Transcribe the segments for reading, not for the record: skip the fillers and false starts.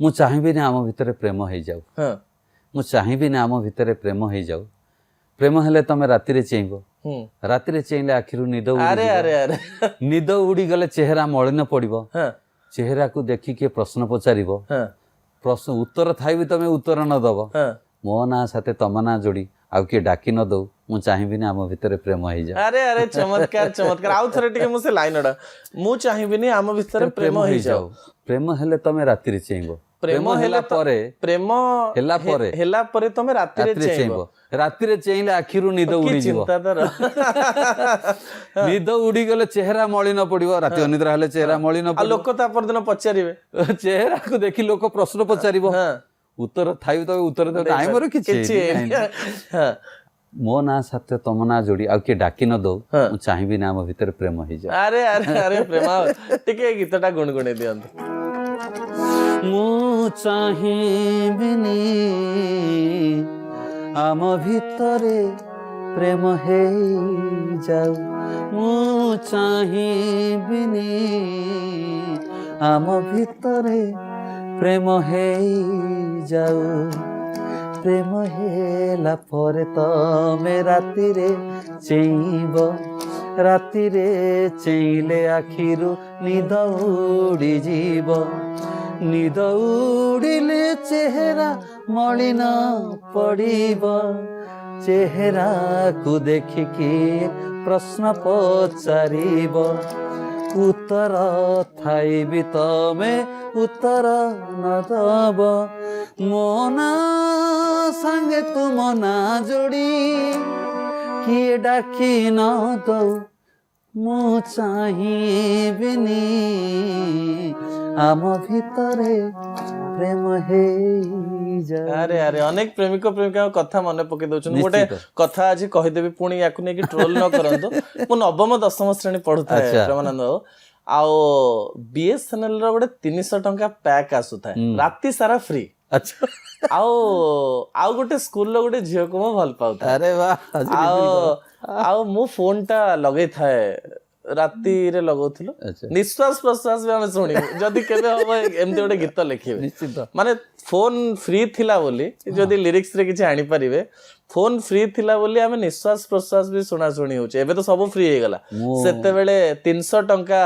मु चाहिबी ना आम भितर प्रेम हो जाऊ मु चाहिबी ना आम भितर प्रेम हो जाऊ प्रेम हेले तमे राति रे चेइबो राति रे चेइले आखिरु निद अरे अरे अरे निद उड़ी गले चेहरा मलिन पड़िबो चेहरा को देखिके प्रश्न पचारिबो प्रश्न उत्तर थाई तमे उत्तर न दब मो ना साथे तम ना जोड़ी आउ किए डाकी न दो मु चाहिबी ना आम भितर प्रेम हो जाऊ अरे अरे चमत्कार चमत्कार आउ थरे टिके मुसे लाइनडा मु चाहिबिनी आम भितर प्रेम हो जाऊ प्रेम हेले तमे राति रे चेइबो प्रेम हेला परे प्रेम हेला परे तमे राति रे चेइबो राति रे चेइले आखिरु निद उड़ी जिवो निद उड़ी गले चेहरा मलिन पड़िबो राति अनिद्रा हेले चेहरा मलिन आ लोक ता पर दिन पचारिबे चेहरा को देखि लोक प्रश्न पचारिबो उत्तर थाई तो उत्तर दे टाइम रे किछि मो ना साथे तम ना जोड़ी आ के डाकी न दो मु चाहिबी ना हम भीतर प्रेम हो जाऊ अरे अरे अरे प्रेम टिके गीतटा गुणगुणे दियंत मु चाहिबिनी आम भितरे प्रेम हे जाऊ मु चाहिबिनी आम भितरे प्रेम हे जाऊ प्रेम हेला परे तमे राति रे चेइबो राति रे चेइले आखिरु निद उड़ी जीवो निद उड़िले चेहरा मलिन पड़िबो चेहरा को देखिकी प्रश्न पचारिबो उत्तर थाई भी तमे उत्तर न दब मो ना संगे तुम ना जोड़ी किए डाकी न दो मु चाहिबिनी आम भितरे प्रेम हे जाऊ अरे अरे अनेक प्रेमिक प्रेमिका कथा मन पके दउछन गोटे कथा आज कहि देबी पुणी याकु ने कि ट्रोल न करंतो मु नवम दशम श्रेणी पढुता प्रेमानंद आओ बीएसएनएल रो गोटे 300 टंका पैक आसु थाए राति सारा फ्री अच्छा आओ गोटे स्कूल रो गोटे झियो को म भल पाउता अरे वाह आओ मु फोन टा लगै थाए राति रे लगौथिलो निश्वास प्रश्वास भी हम सुनी जदी केबे हम एमते गोटे गीत लिखिबे निश्चित माने फोन फ्री थिला बोली जदी लिरिक्स रे किछि आनी परिबे फोन फ्री थिला बोली हमें निश्वास प्रश्वास भी सुना सुनी होचे एबे तो सब फ्री हे गला सेते बेले 300 टंका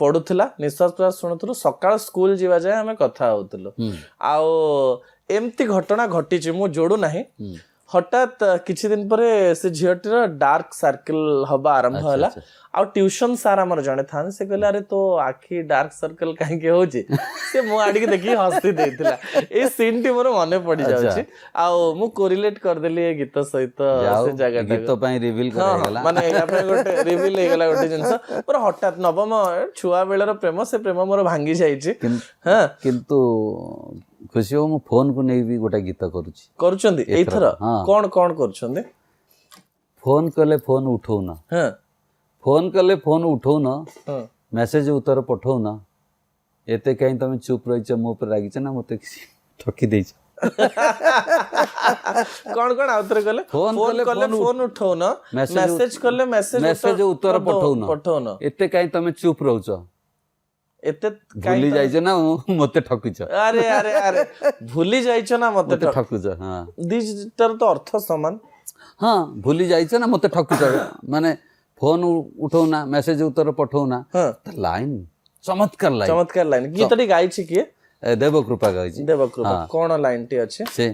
पडुथिला निश्वास प्रश्वास सुनथुलो सकाळ स्कूल जीवा जाय हमें कथा होतलो आओ एमती घटना घटिछि मु जोडू नाही हठात किछि दिन परे से झियटीर डार्क सर्कल हबा आरंभ होला आ ट्यूशन सार हमर जने थान से कहले अरे तो आखी डार्क सर्कल काहे के होची से मो आडी के देखि हंसी देथिला ए सीन टी मोर मने पड़ी जाउची आ मु कोरिलेट कर देली ए गीत सहित से जगह गीत पई रिवील कर गेला माने या पे गोटे रिवील हे गेला गोटे जिंस पर हठात नवम छुआ बेलर प्रेम से प्रेम मोर भांगी जाईची हां किंतु खुशी हो मु फोन को नै भी गोटा गीत करूछंदी एथर कोन कोन करूछंदी फोन कले फोन उठौ ना हां फोन कले फोन उठौ ना मेसेज उत्तर पठौ ना एते कहीं तुम चुप रही मो पर रागी ना मत ठकी दे कौन कौन आउतर कले फोन कले फोन उठौ ना मेसेज कले मेसेज उत्तर पठौ ना एते कहीं तुम चुप रहउछ एते भूली जाइछ ना मते ठकुछ अरे अरे अरे भूली जाइछ ना मते ठकुछ हां दिटर तो अर्थ समान हां भूली जाइछ ना मते ठकुछ माने फोन उठौ ना मेसेज उत्तर पठौ ना लाइन चमत्कार लाइन गीतटी गाइछि किए देव कृपा गाइछि देव कृपा कोन लाइन टी अछि से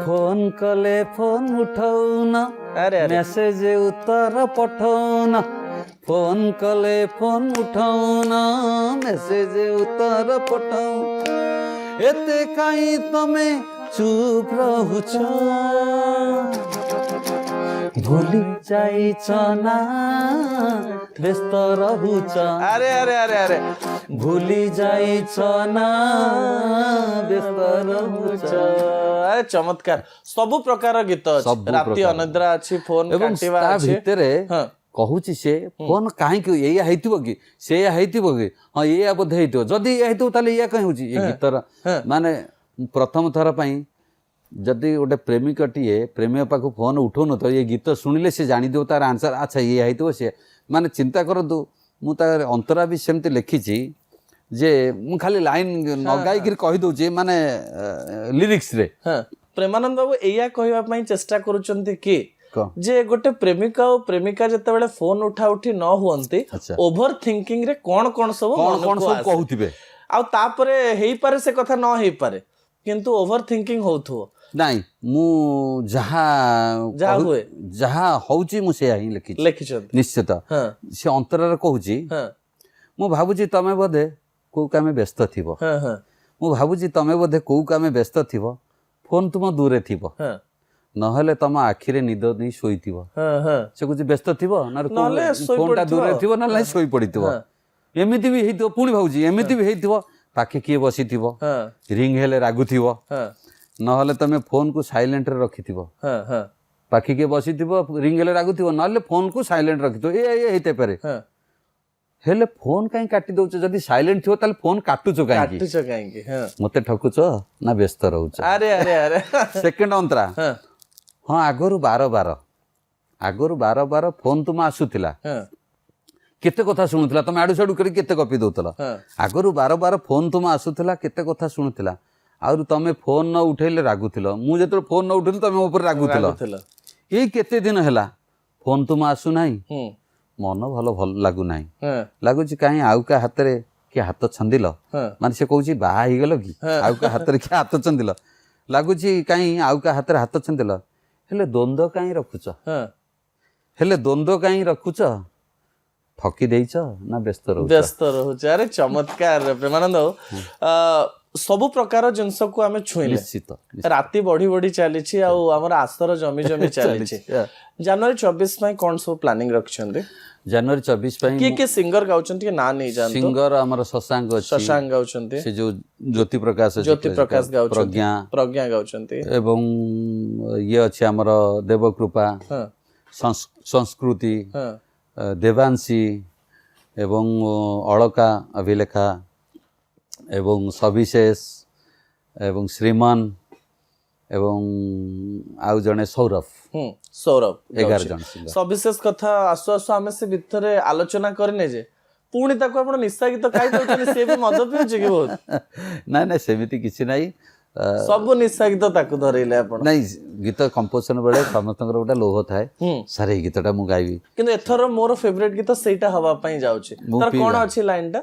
फोन कले फोन उठौ ना अरे मेसेज उत्तर पठौ ना फोन कले फोन उठौ ना मेसेज उत्तर पठौ एते काई तमे चुप रहुछ भूली जाइछ ना व्यस्त रहुछ अरे अरे अरे अरे भूली जाइछ ना व्यस्त रहुछ अरे चमत्कार सब प्रकार गीत अछि राति अनिद्रा अछि फोन काटिबा अछि भितरे कहूची से फोन काहे कि एया हेतिबो कि सेया हेतिबो कि हां एया बोधे हेतिबो जदी एया हेतिबो ताले एया काहे होची ए गीतर माने प्रथम थर पई जदि गोटे प्रेमिकटीए प्रेमी पाखु फोन उठौ न तो ये गीत शुणिले से जानी दो तार आंसर अच्छा ये हेतिबो से माने चिंता करतु मु तार अंतरा भी सेमते लिखिछि ଯେ ମୁଁ ଖାଲି ଲାଇନ୍ ନଗାଇକିରି କହିଦଉଛି ମାନେ ଲିରିକ୍ସରେ। ହଁ ପ୍ରେମାନନ୍ଦ ବାବୁ ଏଇଆ କହିବା ପାଇଁ ଚେଷ୍ଟା କରୁଛନ୍ତି କି ଯେ ଗୋଟେ ପ୍ରେମିକା ଓ ପ୍ରେମିକା ଯେତେବେଳେ ଫୋନ ଉଠା ଉଠି ନ ହୁଅନ୍ତି ଓଭର ଥିଙ୍କିଂ ରେ କଣ କଣ ସବୁ କହୁଥିବେ ଆଉ ତାପରେ ହେଇପାରେ ସେ କଥା ନ ହେଇପାରେ କିନ୍ତୁ ଓଭର ଥିଙ୍କିଂ ହଉଥିବ। ନାଇଁ ମୁଁ ଯାହା ହୁଏ ଯାହା ହଉଛି ମୁଁ ସେଇଆ ହିଁ ଲେଖିଛନ୍ତି ନିଶ୍ଚିତ। ସେ ଅନ୍ତରରେ କହୁଛି ମୁଁ ଭାବୁଛି ତମେ ବୋଧେ କୋଉ କାମେ ବ୍ୟସ୍ତ ଥିବ, ମୁଁ ଭାବୁଛି ତମେ ବୋଧେ କୋଉ କାମେ ବ୍ୟସ୍ତ ଥିବ, ଫୋନ ତୁମ ଦୂରେ ଥିବ, ନହେଲେ ତମ ଆଖିରେ ନିଦ ନେଇ ଶୋଇଥିବ। ସେ କହୁଛି ବ୍ୟସ୍ତ ଥିବ ନହେଲେ ଫୋନଟା ଦୂରରେ ଥିବ ନହେଲେ ଶୋଇ ପଡିଥିବ। ଏମିତି ବି ହେଇଥିବ, ପୁଣି ଭାବୁଛି ଏମିତି ବି ହେଇଥିବ ପାଖେ କିଏ ବସିଥିବ, ରିଙ୍ଗ ହେଲେ ରାଗୁଥିବ, ନହେଲେ ତମେ ଫୋନକୁ ସାଇଲେଣ୍ଟରେ ରଖିଥିବ, ପାଖେ କିଏ ବସିଥିବ ରିଙ୍ଗ ହେଲେ ରାଗୁଥିବ, ନହେଲେ ଫୋନକୁ ସାଇଲେଣ୍ଟ ରଖିଥିବ। ଏ ହେଇଥାଇପାରେ, ହେଲେ ଫୋନ କାହିଁ କାଟି ଦଉଛ? ଯଦି ସାଇଲେଣ୍ଟ ଥିବ ତାହେଲେ ଫୋନ କାଟୁଛ କାହିଁକି? ମତେ ଠକୁଛ ନା ବ୍ୟସ୍ତ ରହୁଛ? ସେକେଣ୍ଡ ଅନ୍ତରା ହଁ ଆଗରୁ ବାର ଫୋନ ତୁମ ଆସୁଥିଲା, କେତେ କଥା ଶୁଣୁଥିଲା, ତମେ ଆଡୁ ସାଡୁ କରି କେତେ ଗପି ଦଉଥିଲ। ଆଗରୁ ବାର ଫୋନ ତୁମ ଆସୁଥିଲା, କେତେ କଥା ଶୁଣୁଥିଲା, ଆଉ ତମେ ଫୋନ ନ ଉଠେଇଲେ ରାଗୁଥିଲ। ମୁଁ ଯେତେବେଳେ ଫୋନ ନ ଉଠେଇଲି ତମେ ମୋ ଉପରେ ରାଗୁଥିଲ। ଏଇ କେତେ ଦିନ ହେଲା ଫୋନ ତୁମ ଆସୁନାହିଁ, ମନ ଭଲ ଲାଗୁନାହିଁ, ଲାଗୁଛି କାହିଁ ଆଉ କାହା ହାତରେ କିଏ ହାତ ଛନ୍ଦିଲ। ମାନେ ସେ କହୁଛି ବାହା ହେଇଗଲ କି ଆଉ କାହା ହାତରେ କିଏ ହାତ ଛନ୍ଦିଲ, ଲାଗୁଛି କାହିଁ ଆଉ କାହା ହାତରେ ହାତ ଛନ୍ଦିଲ। ହେଲେ ଦ୍ୱନ୍ଦ୍ୱ କାହିଁ ରଖୁଛ? ଠକି ଦେଇଛ ନା ବ୍ୟସ୍ତ ରହୁଛ? ଆରେ ଚମତ୍କାର ପ୍ରେମାନନ୍ଦ। ସବୁ ପ୍ରକାର ଜିନିଷକୁ ଆମେ ଛୁଇଁଲେ ରାତି ବଢି ବଢି ଚାଲିଛି ଆଉ ଆମର ଆସର ଜମି ଚାଲିଛି। ଜାନୁଆରୀ 24 ପାଇଁ କଣ ସବୁ ପ୍ଲାନିଂ ରଖିଛନ୍ତି? ଜାନୁଆରୀ 24 ପାଇଁ କିଏ ସିଙ୍ଗର ଗାଉଛନ୍ତି ଟିକେ ନାଁ ନେଇ ଯାଆନ୍ତୁ। ସିଙ୍ଗର ଆମର ଶଶାଙ୍କ ଗାଉଛନ୍ତି, ସେ ଯୋଉ ଜ୍ୟୋତି ପ୍ରକାଶ ଗାଉଛନ୍ତି, ପ୍ରଜ୍ଞା ଗାଉଛନ୍ତି, ଏବଂ ଇଏ ଅଛି ଆମର ଦେବକୃପା, ସଂସ୍କୃତି, ଦେବାଂଶୀ ଏବଂ ଅଳକା ଅଭିଲେଖା ଏବଂ ସବିଶେଷ ଏବଂ ଶ୍ରୀମାନ ଏବଂ ଆଉ ଜଣେ ସୌରଭ 11 ଜଣ। ସବିଶେଷ କଥା ଆସୁ ଆସୁ ଆମେ ସେ ଭିତରେ ଆଲୋଚନା କରିନେ ଯେ ପୁଣି ତାକୁ ଆପଣ ନିଶା ଗୀତ ଗାଇ ଦଉଛନ୍ତି, ସେ ବି ମଦ ପିଉଛି କି ବହୁତ? ନାଇଁ ସେମିତି କିଛି ନାହିଁ, ସବୁ ନିଶା ଗୀତ ତାକୁ ଧରେଇଲେ ଆପଣ? ନାଇଁ, ଗୀତ କମ୍ପୋଜିସନ ବେଳେ ସମସ୍ତଙ୍କର ଗୋଟେ ଲୋଭ ଥାଏ, ସାର୍ ଏଇ ଗୀତଟା ମୁଁ ଗାଇବି। କିନ୍ତୁ ଏଥର ମୋର ଫେଭରେଟ ଗୀତ ସେଇଟା ହବା ପାଇଁ ଯାଉଛି। ତାର କଣ ଅଛି ଲାଇନଟା?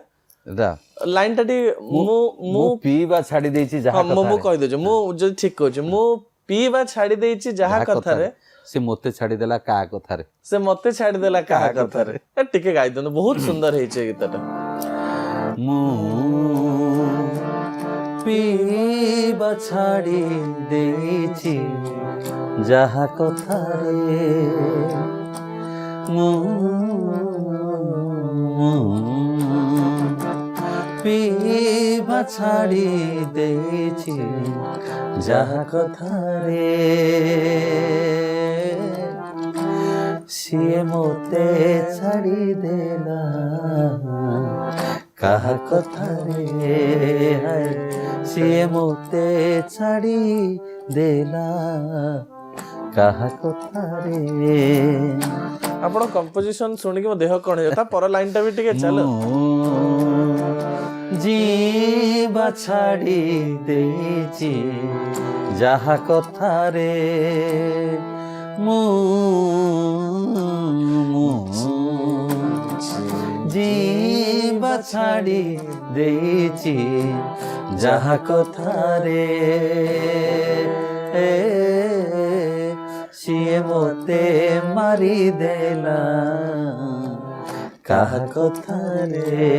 ଲାଇନଟା ମୁଁ ପିଇବା ଛାଡି ଦେଇଛି ଯାହା କଥା, ମୁଁ କହିଦଉଛି, ମୁଁ ଯଦି ଠିକ କହୁଛି, ମୁଁ ପିଇବା ଛାଡି ଦେଇଛି ଯାହା କଥାରେ, ସେ ମତେ ଛାଡିଦେଲା କାହା କଥାରେ, ସେ ମତେ ଛାଡିଦେଲା କାହା କଥାରେ। ଟିକେ ଗାଇ ଦିଅନ୍ତୁ, ବହୁତ ସୁନ୍ଦର ହେଇଛି ଏ ଗୀତଟା। ମୁଁ ପିଇବା ଛାଡି ଦେଇଛି ଯାହା କଥାରେ, ମୁଁ ପିଇବା ଛାଡି ଦେଇଛି ଯାହା କଥାରେ, ସିଏ ମୋତେ ଛାଡିଦେଲା କାହା କଥାରେ, ସିଏ ମୋତେ ଛାଡିଦେଲା କାହା କଥାରେ। ଆପଣ କମ୍ପୋଜିସନ ଶୁଣିକି ମୋ ଦେହ କଣ ହେଇଯାଉ। ତା ପର ଲାଇନ ଟା ବି ଟିକେ ଚାଲ। ଯିବା ଛାଡି ଦେଇଛି ଯାହା କଥାରେ, ମୁଁ ଯିବା ଛାଡି ଦେଇଛି ଯାହା କଥାରେ, ସିଏ ମୋତେ ମାରିଦେଲା କାହା କଥାରେ,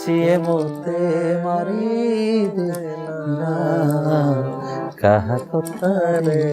ସିଏ ମୋତେ ମାରିଦେଲା କାହା କଥାରେ।